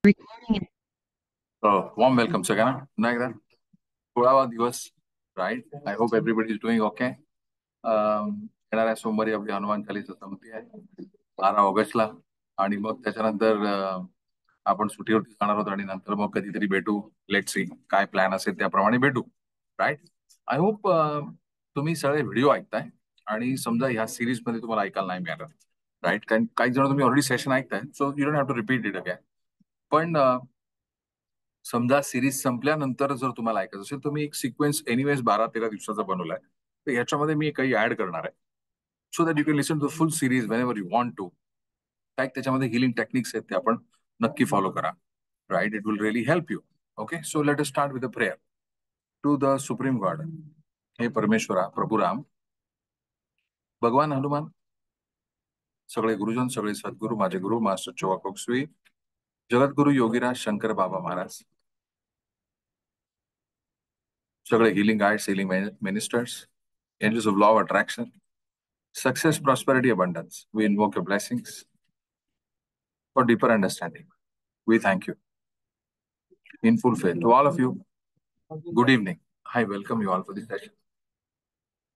Recording. Warm welcome सगळ्यांना पुन्हा एकदा 16वा दिवस. Right. I hope everybody is doing okay. येणाऱ्या सोमवारी आपली हनुमान चालीसा संपली आहे 12 ऑगस्टला. आणि मग त्याच्यानंतर आपण सुट्टीवरती जाणार आहोत आणि नंतर मग कधीतरी भेटू. लेट सी काय प्लॅन असेल त्याप्रमाणे भेटू. राईट. आय होप तुम्ही सगळे व्हिडिओ ऐकताय आणि समजा ह्या सिरीज मध्ये तुम्हाला ऐकायला नाही मिळालं. राईट. कारण काही जण तुम्ही ऑलरेडी सेशन ऐकताय, so you don't have to repeat it again. पण समजा सिरीज संपल्यानंतर जर तुम्हाला ऐकायचं असेल तर मी एक सिक्वेन्स एनिवेज 12-13 दिवसाचा बनवलाय. तर याच्यामध्ये मी काही ऍड करणार आहे, so that you can listen to full series whenever you want to. काय त्याच्यामध्ये हिलिंग टेक्निक्स आहेत ते आपण नक्की फॉलो करा. Right. It will really help you. Okay. So let us start with a prayer to the supreme god. हे परमेश्वरा, प्रभू राम, भगवान हनुमान, सगळे गुरुजन, सगळे सद्गुरू, माझे गुरु मास्टर चोवा कोकसवी, जगद्गुरु योगीराज शंकर बाबा महाराज, सगळे healing guides, healing ministers, angels of law of attraction, success, prosperity, abundance. We invoke your blessings for deeper understanding. We thank you in full faith. To all of you, good evening. I welcome you all for this session.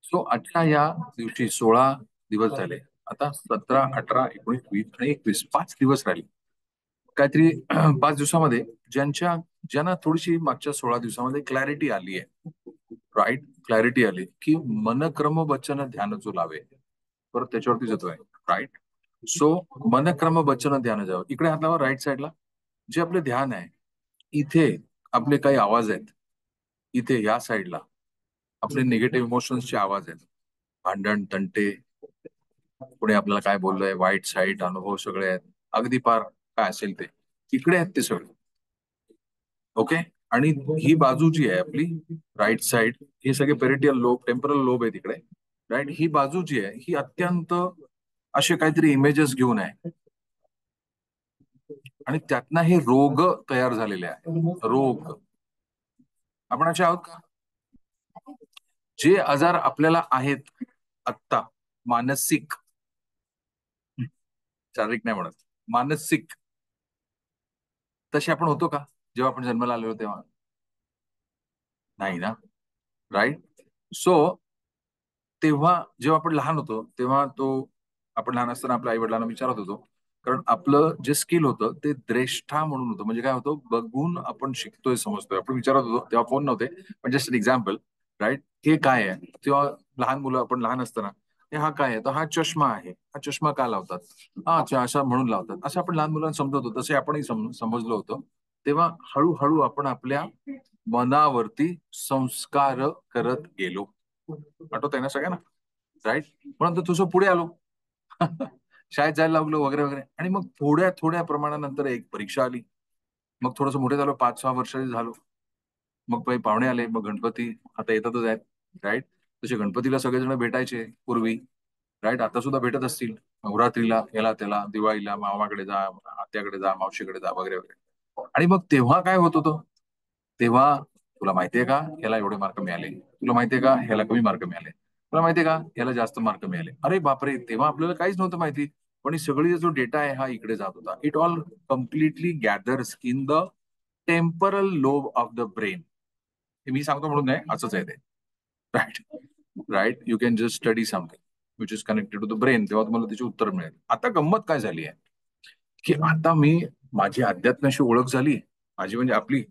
So आजच्या या दिवशी 16 दिवस झाले. आता 17, 18, 19, 20 आणि 21 5 दिवस राहिले. काहीतरी 5 दिवसामध्ये ज्यांना थोडीशी मागच्या 16 दिवसामध्ये क्लॅरिटी आली आहे. राईट. क्लॅरिटी आली की मन क्रम वचन ध्यान जो लावे, परत त्याच्यावरती जातोय. राईट. सो मन क्रम वचन ध्यान जावं. इकडे हात लावा राईट साईडला. जे आपले ध्यान आहे इथे आपले काही आवाज आहेत. इथे या साईडला आपले निगेटिव्ह इमोशन्सचे आवाज आहेत. भांडण, तंटे, पुढे आपल्याला काय बोललंय, वाईट साईड अनुभव सगळे आहेत. अगदी पार काय असेल ते इकडे आहेत ते सगळे. ओके. आणि ही बाजू जी आहे आपली राईट साइड, हे सगळे पेरिटियल लोब, टेम्परल लोब आहे तिकडे. राईट. ही बाजू जी आहे ही अत्यंत असे काहीतरी इमेजेस घेऊन आहे आणि त्यातनं हे रोग तयार झालेले आहे. रोग आपण असे आहोत का? जे आजार आपल्याला आहेत आत्ता, मानसिक, शारीरिक नाही म्हणत, मानसिक, तसे आपण होतो का जेव्हा आपण जन्माला आलेलो तेव्हा? नाही ना. राईट. सो तेव्हा जेव्हा आपण लहान होतो तेव्हा आपण लहान असताना आपल्या आई वडिलांना विचारत होतो, कारण आपलं जे स्किल होतं ते द्रेष्ठा म्हणून होतं. म्हणजे काय होतं, बघून आपण शिकतोय, समजतोय. आपण विचारत होतो, तेव्हा फोन नव्हते, पण जस्ट एक्झाम्पल. राईट. हे काय आहे, तेव्हा लहान मुलं, आपण लहान असताना हा काय आहे, तर हा चष्मा आहे. हा चष्मा का लावतात? हा अच्छा, असा म्हणून लावतात. असं आपण लहान मुलांना समजत होतो. तसे आपणही समजलो होतो. तेव्हा हळूहळू आपण आपल्या मनावरती संस्कार करत गेलो. आठवत आहे ना सगळ्यांना? राईट. म्हणून तुझं पुढे आलो. शाळेत जायला लागलो वगैरे वगैरे. आणि मग थोड्या थोड्या प्रमाणानंतर एक परीक्षा आली. मग थोडंसं मोठे झालो, 5-6 वर्षाचे झालो. मग काही पाहुणे आले, मग गणपती आता येतातच आहेत. राईट. तसे गणपतीला सगळेजण भेटायचे पूर्वी. राईट. आता सुद्धा भेटत असतील. नवरात्रीला, याला त्याला, दिवाळीला मामाकडे जा, आत्याकडे जा, मावशीकडे जा वगैरे वगैरे. आणि मग तेव्हा काय होत होतं, तेव्हा तुला माहितीये का ह्याला एवढे मार्क मिळाले, तुला माहितीये का ह्याला कमी मार्क मिळाले, तुला माहितीये का ह्याला जास्त मार्क मिळाले. अरे बापरे, तेव्हा आपल्याला काहीच नव्हतं माहिती. पण ही सगळी जो डेटा आहे हा इकडे जात होता. It all completely gathers in the temporal lobe of the brain. मी सांगतो म्हणून नाही, असंच आहे ते. Right. Right. You can just study something which is connected to the brain, तेव्हा तुम्हाला त्याची उत्तर मिळेल. आता गंमत काय झाली आहे की आता माझी अध्यात्माशी ओळख झाली, माझी म्हणजे आपली,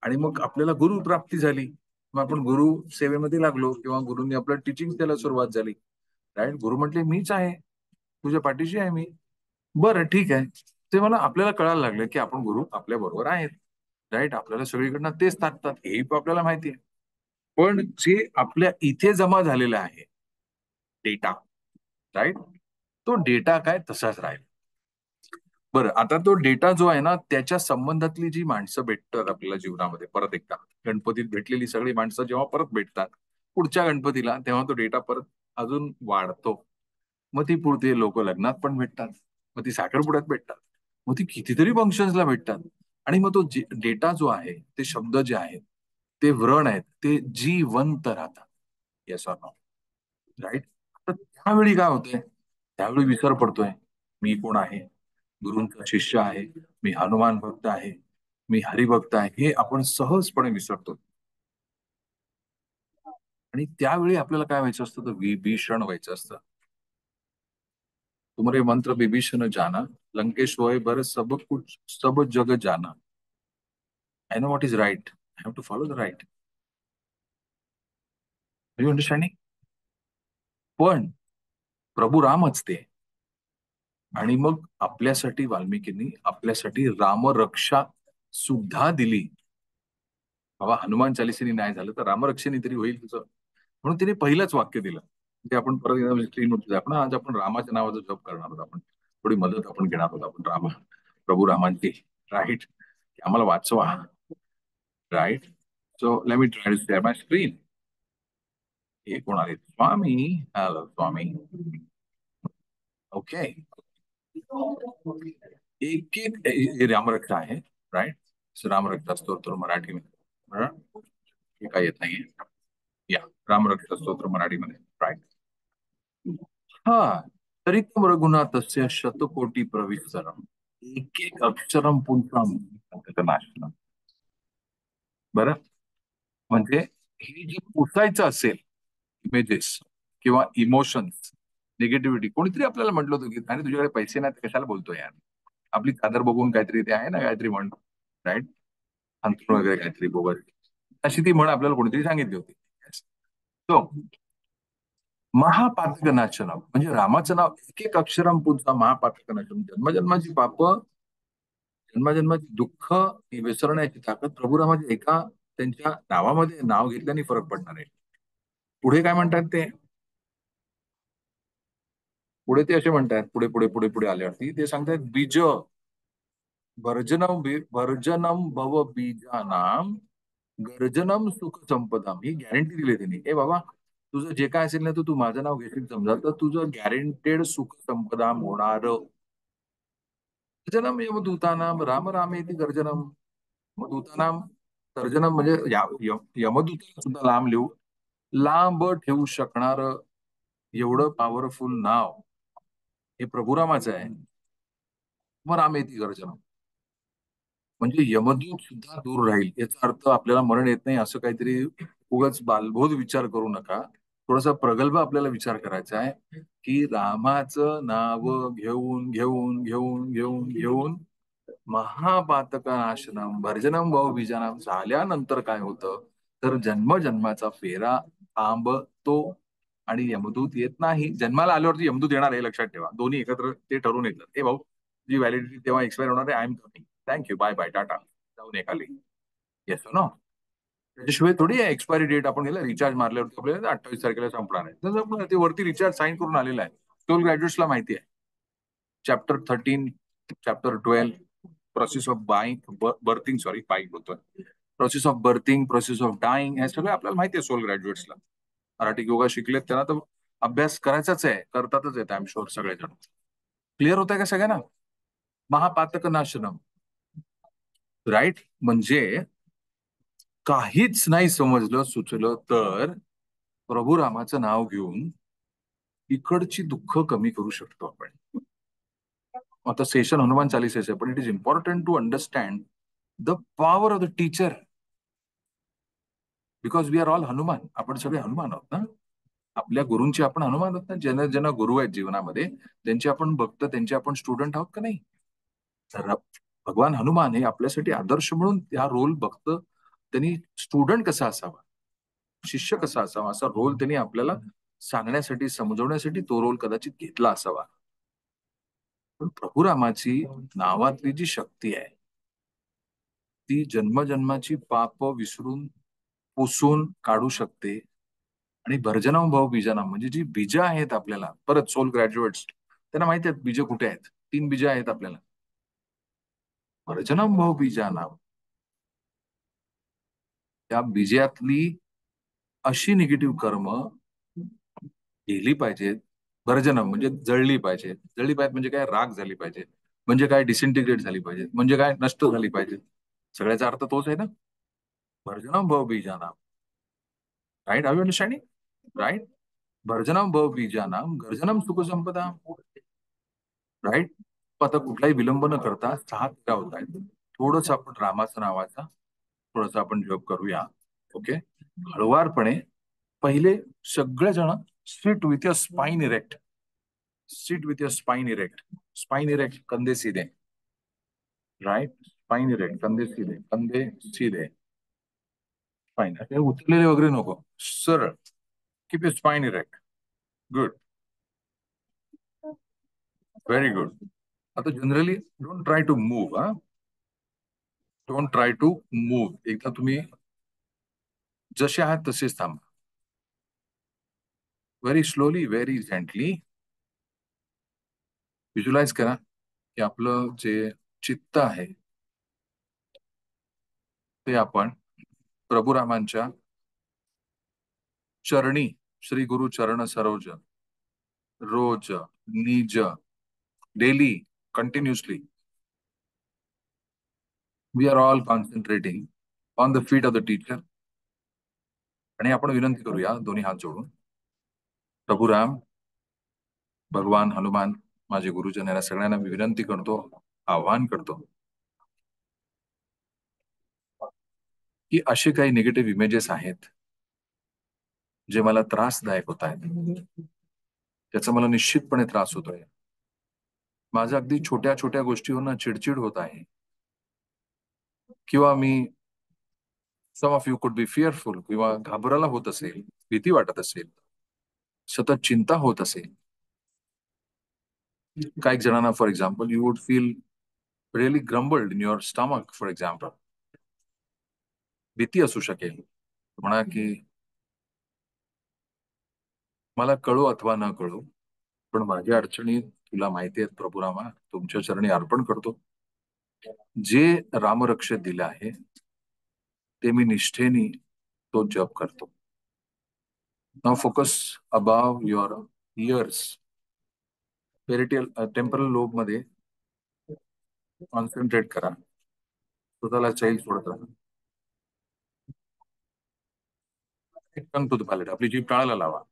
आणि मग आपल्याला गुरु प्राप्ती झाली. मग आपण गुरु सेवेमध्ये लागलो किंवा गुरुंनी आपलं टीचिंग द्यायला सुरुवात झाली. राईट. गुरु म्हटले मीच आहे, तुझ्या पाठीशी आहे मी. बरं ठीक आहे. ते मला आपल्याला कळायला लागलं की आपण गुरु आपल्या बरोबर आहेत. राईट. आपल्याला सगळीकडनं तेच टाकतात, हे आपल्याला माहिती आहे. पण जे आपल्या इथे जमा झालेलं आहे डेटा, राईट, तो डेटा काय तसाच राहील. बरं, आता तो डेटा जो आहे ना, त्याच्या संबंधातली जी माणसं भेटतात आपल्याला जीवनामध्ये परत एकदा, गणपतीत भेटलेली सगळी माणसं जेव्हा परत भेटतात पुढच्या गणपतीला, तेव्हा तो डेटा परत अजून वाढतो. मग ती पुढते लोक लग्नात पण भेटतात, मग ती साखरपुड्यात भेटतात, मग ती कितीतरी फंक्शन्सला भेटतात. आणि मग तो डेटा जो आहे, ते शब्द जे आहेत, ते व्रण आहेत, ते जिवंत राहतात. Yes or no? राईट. तर त्यावेळी काय होतंय, त्यावेळी विसर पडतोय, मी कोण आहे, गुरूंचा शिष्य आहे, मी हनुमान भक्त आहे, मी हरिभक्त आहे, हे आपण सहजपणे विसरतो. आणि त्यावेळी आपल्याला काय व्हायचं असतं, तर विभीषण व्हायचं असतं. तुमरे मंत्र विभीषण जाना, लंकेश होय बर सब कुछ सब जग जाना. I know what is right, I have to follow the right. You understanding? पण प्रभू रामच ते. आणि मग आपल्यासाठी वाल्मिकींनी आपल्यासाठी रामरक्षा सुद्धा दिली. बाबा हनुमान चालिसेने नाही झालं तर रामरक्षेने तरी होईल तुझं. म्हणून तिने पहिलंच वाक्य दिलं. ते आपण परत एकदा स्क्रीनवर आपण आज आपण रामाच्या नावाचा जप करणार आहोत. आपण थोडी मदत आपण घेणार आहोत. आपण प्रभू रामांची, राईट, आम्हाला वाचवा, right. So let me try to share my screen. हे कोण आहे? स्वामी. हॅलो स्वामी. ओके. एक एक हे रामरक्षा आहे, राईट. रामरक्षा स्तोत्र मराठीमध्ये, बरं? हे काय येत नाहीये. या रामरक्षा स्तोत्र मराठीमध्ये, राईट. हा. तरितम रघुनाथस्य शतकोटी प्रविस्तरम, एक एक अक्षरम पुंसाम नाशनम. बरं, म्हणजे हे जे पुसायचं असेल, इमेजेस किंवा इमोशन्स, निगेटिव्हिटी, कोणीतरी आपल्याला म्हटलं होतं की आणि तुझ्याकडे पैसे नाही तर कशाला बोलतोय यार, आपली चादर बघून काहीतरी ते आहे ना, काहीतरी म्हण, राईट, अंथरूण वगैरे काहीतरी बोगस, अशी ती म्हण आपल्याला कोणीतरी सांगितली होती. तो महापातक नाशनम म्हणजे रामाचं नाव एक एक अक्षरम पुढचा महापातक नाशनम, जन्मजन्माची पाप, जन्मजन्माची दुःख ही विसरण्याची ताकद प्रभू रामाच्या एका त्यांच्या नावामध्ये नाव घेतल्याने फरक पडणार आहे. पुढे काय म्हणतात ते, पुढे ते असे म्हणतात, पुढे पुढे पुढे पुढे आल्यावरती ते सांगतात बीज वर्जनम भव बीजानाम गर्जनम सुख संपदाम. ही गॅरंटी दिली त्यांनी. ए बाबा, तुझं जे काय असेल ना, तू माझं नाव घेशील समजा, तर तुझं गॅरंटेड सुख संपदाम होणार. गर्जनम यमदूतानाम राम रामेति गर्जनम. मग दूतानाम गर्जनम म्हणजे यमदूताला सुद्धा लांब लिहू, लांब ठेवू शकणार एवढं पॉवरफुल नाव हे प्रभुरामाचं आहे. मग रामेति गर्जनम म्हणजे यमदूत सुद्धा दूर राहील. याचा अर्थ आपल्याला मरण येत नाही असं काहीतरी उगाच बालबोध विचार करू नका. थोडासा प्रगल्भ आपल्याला विचार करायचा आहे की रामाचं नाव घेऊन घेऊन घेऊन घेऊन घेऊन महापातकनाशनम भर्जनम भाऊ बीजानाम झाल्यानंतर काय होतं, तर जन्मजन्माचा फेरा थांबतो आणि यमदूत येत नाही. जन्माला आल्यावरती यमदूत येणार हे लक्षात ठेवा. दोन्ही एकत्र ते ठरवून येतात. हे भाऊ, जी व्हॅलिडिटी तेव्हा एक्सपायर होणार आहे, I am coming, thank you, bye bye, tata, जाऊन एखाली. Yes no. त्याच्याशिवाय थोडी आहे एक्सपायरी डेट. आपण गेला रिचार्ज मारल्यावरती आपल्याला 28 तारखेला संपणार आहे, तर ते वरती रिचार्ज साईन करून आलेलं आहे. टोल ग्रॅज्युएट्सला माहिती आहे. Chapter 13, chapter 12, process of birthing, sorry buying बोलतोय, process of birthing, process of dying, हे सगळं आपल्याला माहिती आहे. सोल ग्रॅज्युएट्सला मराठी योगा शिकलेत त्यांना तर अभ्यास करायचाच आहे, करतातच येत, आय एम शुअर सगळेजण. क्लिअर होत आहे का सगळ्यांना? महापातक नाशनम, राईट. म्हणजे काहीच नाही समजलं सुचलं तर प्रभू रामाचं नाव घेऊन इकडची दुःख कमी करू शकतो आपण. आता सेशन हनुमान चालीसाचे आहे, पण it is important to understand the power of the teacher, because we are all Hanuman. आपण सगळे हनुमान आहोत ना. आपल्या गुरूंचे आपण हनुमान आहोत ना. ज्यांना ज्यांना गुरु आहेत जीवनामध्ये, त्यांचे आपण भक्त, त्यांचे आपण स्टुडंट आहोत का नाही? तर भगवान हनुमान हे आपल्यासाठी आदर्श म्हणून त्या रोल बघतं. त्यांनी स्टुडंट कसा असावा, शिष्य कसा असावा, असा रोल त्यांनी आपल्याला सांगण्यासाठी, समजवण्यासाठी तो रोल कदाचित घेतला असावा. पण प्रभुरामाची नावातली जी शक्ती आहे ती जन्मजन्माची पाप विसरून, पुसून काढू शकते. आणि भर्जनम भाऊ बीजानाम म्हणजे जी बीज आहेत आपल्याला, परत सोल ग्रॅज्युएट्स त्यांना माहिती आहेत बीज कुठे आहेत. 3 बीज आहेत आपल्याला. भर्जनम भाऊ बीजानाम, त्या बीजातली अशी निगेटिव्ह कर्म केली पाहिजेत. भर्जनम म्हणजे जळली पाहिजे. जळली पाहिजे म्हणजे काय, राग झाली पाहिजे, म्हणजे काय डिसइंटिग्रेट झाली पाहिजे, म्हणजे काय नष्ट झाली पाहिजे. सगळ्याचा अर्थ तोच आहे ना. भर्जनम भाऊ बीजानाम, right, are you understanding, right. भर्जनम भव बीजानाम गर्जनम सुख संपदा, राईट. आता कुठलाही विलंब न करता 6 होत आहेत. थोडस आपण रामाचं नावाचा थोडस आपण जप करूया. ओके, हळुवारपणे. पहिले सगळेजण sit with your spine erect. Sit with your spine erect. Spine erect, कंधे सीधे. राईट, स्पाइन इरेक्ट, कंधे सीधे, कंधे सीधे. स्पाइन ते उचललेले वगैरे नको, सरळ. Keep your spine erect. Good, very good. आता generally don't try to move. हा, डोंट ट्राय टू मूव्ह. एकदा तुम्ही जसे आहात तसेच थांबा. Very slowly, very gently. Visualize करा की आपलं जे चित्त आहे ते आपण प्रभुरामांच्या चरणी, श्री गुरु चरण सरोज, रोज, निज, daily, continuously we are all concentrating on the feet of the teacher. आणि आपण विनंती करूया दोन्ही हात जोडून, प्रभुराम, भगवान हनुमान, माझे गुरुजन, यांना सगळ्यांना मी विनंती करतो, आवाहन करतो की असे काही निगेटिव्ह इमेजेस आहेत जे मला त्रासदायक होत आहेत. त्याचा मला निश्चितपणे त्रास होतोय. माझं अगदी छोट्या छोट्या गोष्टीवरनं चिडचिड होत आहे. किंवा मी, सम of you could be fearful, किंवा घाबरायला होत असेल, भीती वाटत असेल, सतत चिंता होत असेल. काही जणांना, for example, you would feel really grumbled in your stomach, for example. भीती असू शकेल. म्हणा की मला कळो अथवा न कळो, पण माझ्या अडचणी तुला माहिती आहेत प्रभुरामा, तुमच्या चरणी अर्पण करतो. जे रामरक्ष दिलं आहे ते मी निष्ठेने तो जप करतो. Now focus above your ears. Parietal temporal lobe मध्ये कॉन्सन्ट्रेट करा. स्वतःला चैल सोडत राहा. टंग टू द पॅलेट, आपली जीभ टाळायला लावा.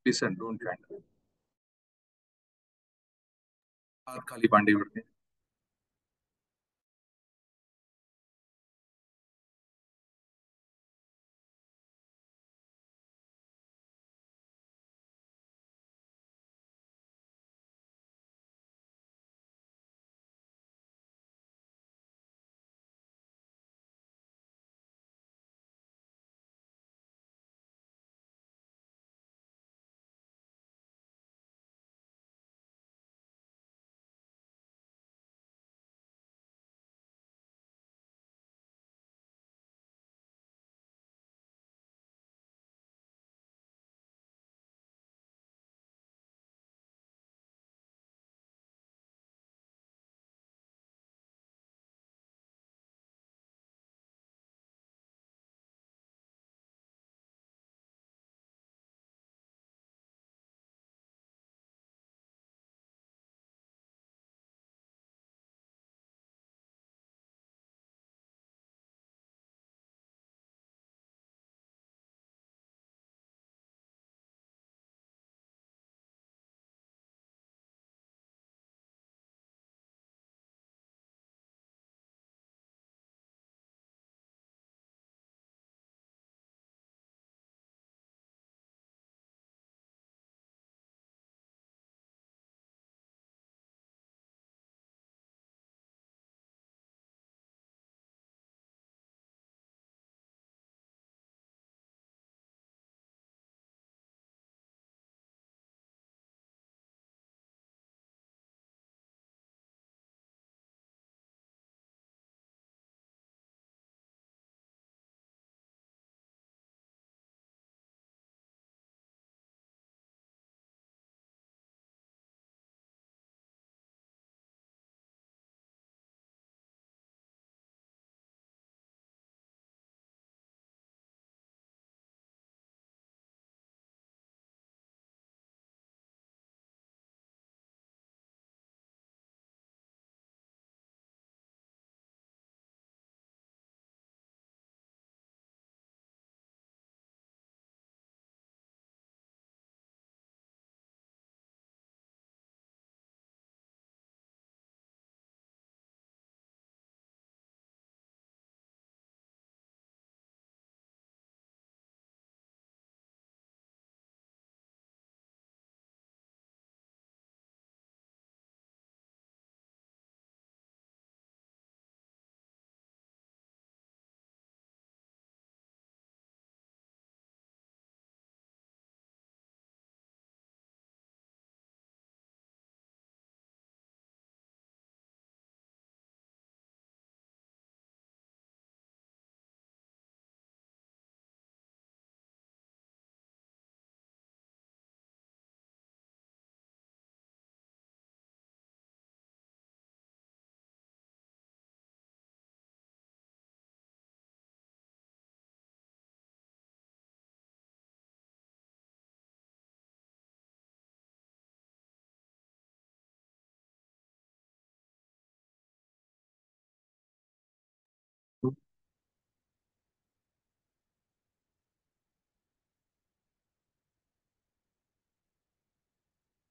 लिसन, डोंट काइंड. हात खाली मांडीवरती.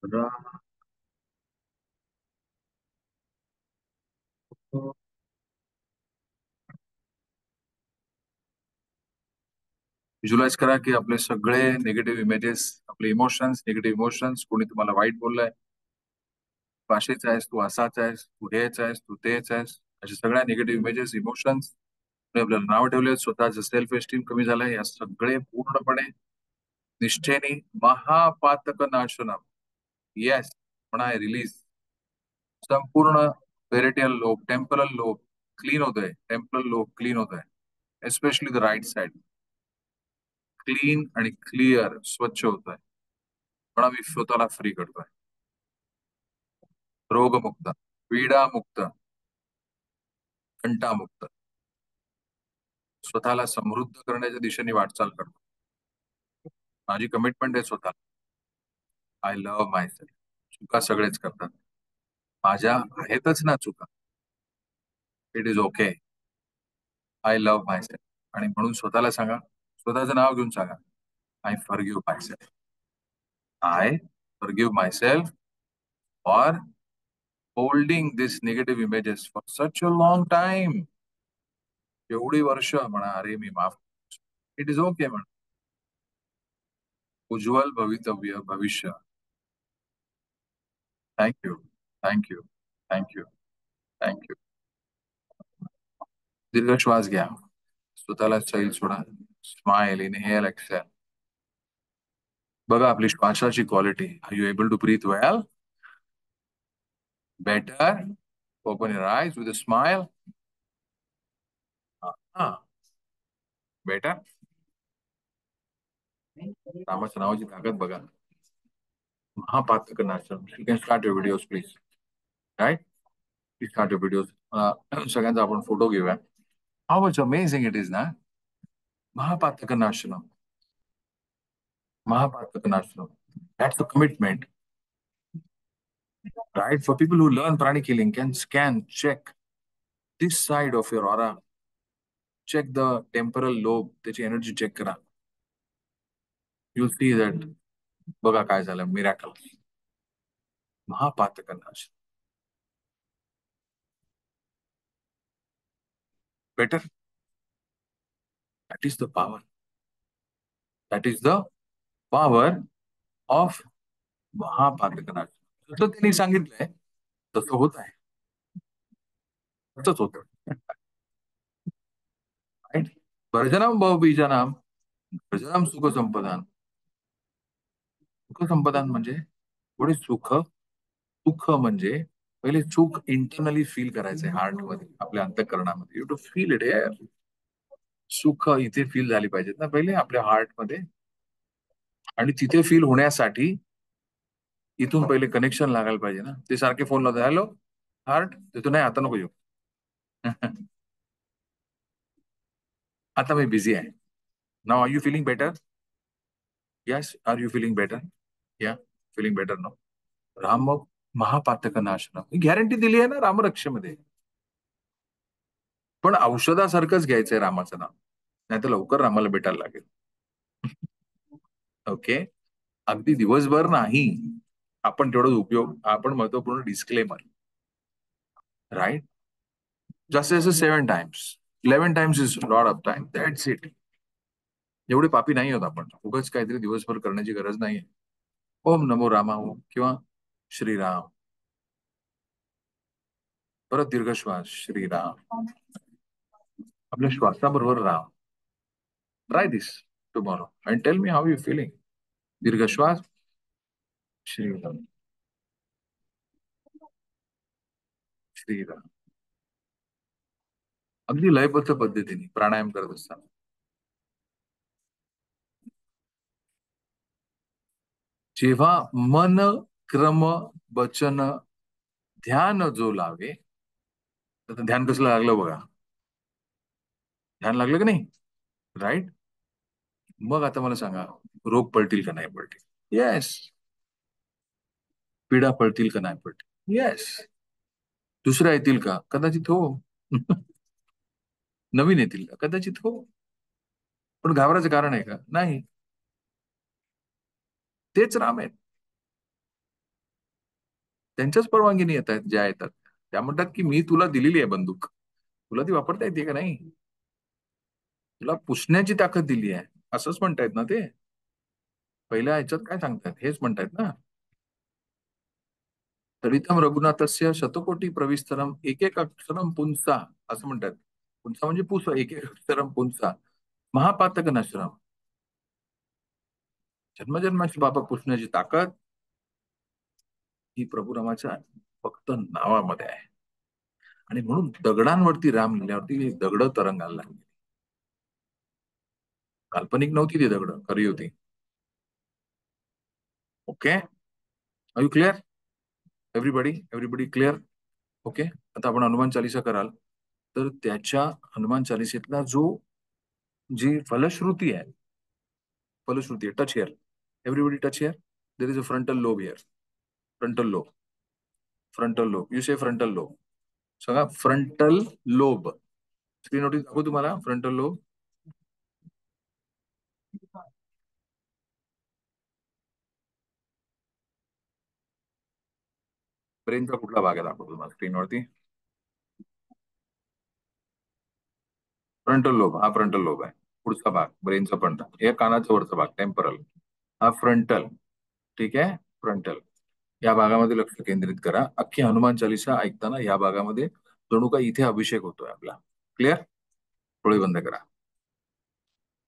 रा- व्हिज्युअलाइज करा की आपले सगळे निगेटिव्ह इमेजेस, आपले इमोशन्स, निगेटिव्ह इमोशन्स, कोणी तुम्हाला वाईट बोललंय, तू अशीच आहेस, तू असाच आहेस, तू हेच आहेस, तू तेच आहेस, अशा सगळ्या निगेटिव्ह इमेजेस, इमोशन्स आपल्याला नाव ठेवले, स्वतःचं सेल्फ एस्टीम कमी झालंय, या सगळे पूर्णपणे निष्ठेने महापातक नाशनम, येस म्हणा, रिलीज. संपूर्ण parietal lobe, temporal lobe clean होत आहे, टेम्परल लोब क्लीन होत आहे, especially the right side, clean आणि क्लिअर, स्वच्छ होत आहे. पण आम्ही स्वतःला फ्री करतोय, रोगमुक्त, पीडामुक्त, कंटामुक्त, स्वतःला समृद्ध करण्याच्या दिशेने वाटचाल करतो. माझी कमिटमेंट आहे स्वतः. I love my self. चुका सगळेच करतात, माझ्या आहेतच ना चुका. It is okay. I love my self. आणि म्हणून स्वतःला सांगा, स्वतःचं नाव घेऊन सांगा, I forgive my self. I forgive my self for holding this negative images for such a long time. एवढी वर्ष म्हणा, अरे मी माफ. इट इज ओके म्हणा. उज्ज्वल भवितव्य, भविष्य. Thank you, thank you, thank you, thank you. दीर्घ श्वास घ्या, स्वतःला सैल सोडा, स्माइल, इनहेल, एक्सेल. बघा आपली श्वासाची quality. Are you able to breathe well? Better. Open your eyes with a smile. हा, बेटर. रामाच्या नावाची ताकद बघा. महापातकनाशम. You can start your videos please. Right, please start your videos. सगळ्यांचा आपण फोटो घेऊया. How much amazing it is ना. महापातकनाशनम, महापातकनाशनम. That's the commitment, right? For people who learn pranic healing, can scan, check this side of your aura, check the temporal lobe, त्याची energy check करा. You'll see that. बघा काय झालं, miracle. महापातकनाश. Better. That is the power. That is the power of महापातकनाश. जसं त्यांनी सांगितलंय तसं होत आहे, तसंच होतं. राईट. वर्जनम बहुबीजानाम, वर्जनम सुख संपदान. सुख संपदान म्हणजे थोडे सुख. सुख म्हणजे पहिले सुख इंटरनली फील करायचंय, हार्ट मध्ये, आपल्या अंतःकरणामध्ये. You to feel it. सुख इथे फील झाली पाहिजेत ना पहिले आपल्या हार्ट मध्ये. आणि तिथे फील होण्यासाठी इथून पहिले कनेक्शन लागायला पाहिजे ना. ते सारखे फोन लावतात, हॅलो हार्ट, देतो नाही आता नको येऊ. आता मी बिझी आहे. Now are you feeling better? Yes, are you feeling better? Yeah, feeling better no. Ram महापातक नाशनम गॅरंटी दिली आहे ना रामरक्षेमध्ये. पण औषधासारखंच घ्यायचंय रामाचं नाव, नाही तर लवकर रामाला भेटायला लागेल. ओके. अगदी दिवसभर नाही, आपण तेवढं उपयोग, आपण महत्वपूर्ण डिस्क्लेमर. राईट. जास्तीत जास्त 7 times, 11 times is lot of time, that's it. एवढे पापी नाही होत आपण, उगाच काहीतरी दिवसभर करण्याची गरज नाहीये. ओम नमो रामा ओम किंवा श्रीराम. परत दीर्घ श्वास, श्रीराम. आपल्या श्वासाबरोबर Ram. Try this tomorrow and tell me how you feeling. दीर्घ श्वास, श्रीराम, श्रीराम. अगदी लयबद्ध पद्धतीने प्राणायाम करत असताना. जेव्हा मन, क्रम, वचन, ध्यान जो लावे. आता ध्यान कसलं लागलं बघा. ध्यान लागलं की नाही? राईट. मग आता मला सांगा, रोग पळतील का नाही पळतील? येस. पीडा पळतील का नाही पळतील? येस. दुसऱ्या येतील का? कदाचित हो. नवीन येतील का? कदाचित हो. पण घाबरायचं कारण आहे का? नाही. तेच राम आहेत. त्यांच्याच परवानगीने येत आहेत, ज्या येतात त्या म्हणतात की मी तुला दिलेली आहे बंदूक, तुला ती वापरता येते का नाही, तुला पुसण्याची ताकद दिली आहे, असंच म्हणतायत ना ते. पहिल्या ह्याच्यात काय सांगतायत, हेच म्हणतायत ना. तडितम रघुनाथस्य शतकोटी प्रविस्तरम एक एक अक्षरम पुंसा, असं म्हणतात. पुंसा म्हणजे पुस, एक एक अक्षरम पुंसा महापातक नश्रम. जन्मजन्माची बाबा पुसण्याची ताकद ही प्रभुरामाच्या फक्त नावामध्ये आहे. आणि म्हणून दगडांवरती राम लिहिल्यावरती दगड तरंगायला लागली. काल्पनिक नव्हती ती, दगड खरी होती. Okay, are you clear? Everybody, everybody clear? Okay. आता आपण हनुमान चालिसा कराल, तर त्याच्या हनुमान चालिसेतला जी फलश्रुती आहे, फलश्रुती आहे, touch here, everybody touch here. There is a frontal lobe here. Frontal lobe, frontal lobe, you say frontal lobe. सांगा फ्रंटल लोब. स्क्रीनवरती दाखवू तुम्हाला फ्रंटल लोब. ब्रेनचा कुठला भाग आहे दाखवतो तुम्हाला स्क्रीनवरती. फ्रंटल लोब, हा फ्रंटल लोब आहे, पुढचा भाग ब्रेनचा फ्रंटल, हे कानाचा वरचा भाग टेम्परल, हा फ्रंटल. ठीक आहे, फ्रंटल. या भागामध्ये लक्ष केंद्रित करा. अख्खी हनुमान चालिसा ऐकताना या भागामध्ये जणू का इथे अभिषेक होतोय आपला. क्लिअर? डोळे बंद करा.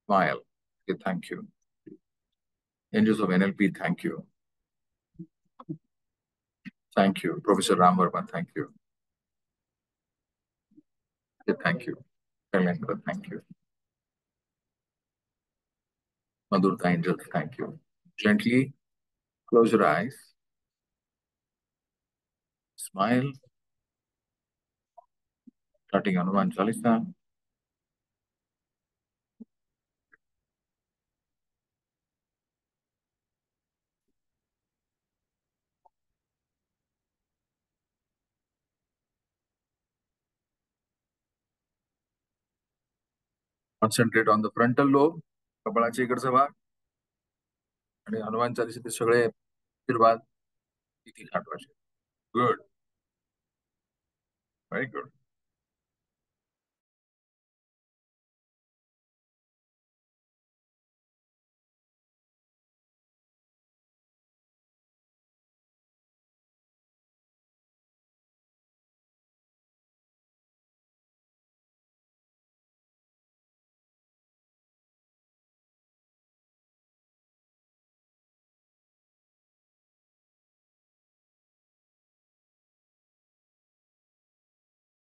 Smile. Thank you. Angels of NLP, thank you. Thank you professor Ram Verma, thank you. Thank you Kalyan, thank you. Madhurata angels, thank you. Gently close your eyes. Smile. Starting Hanuman Chalisa. Concentrate on the frontal lobe, कपाळाच्या इकडचा भाग. आणि हनुमान चालिसेचे सगळे आशीर्वाद किती आठवायचे.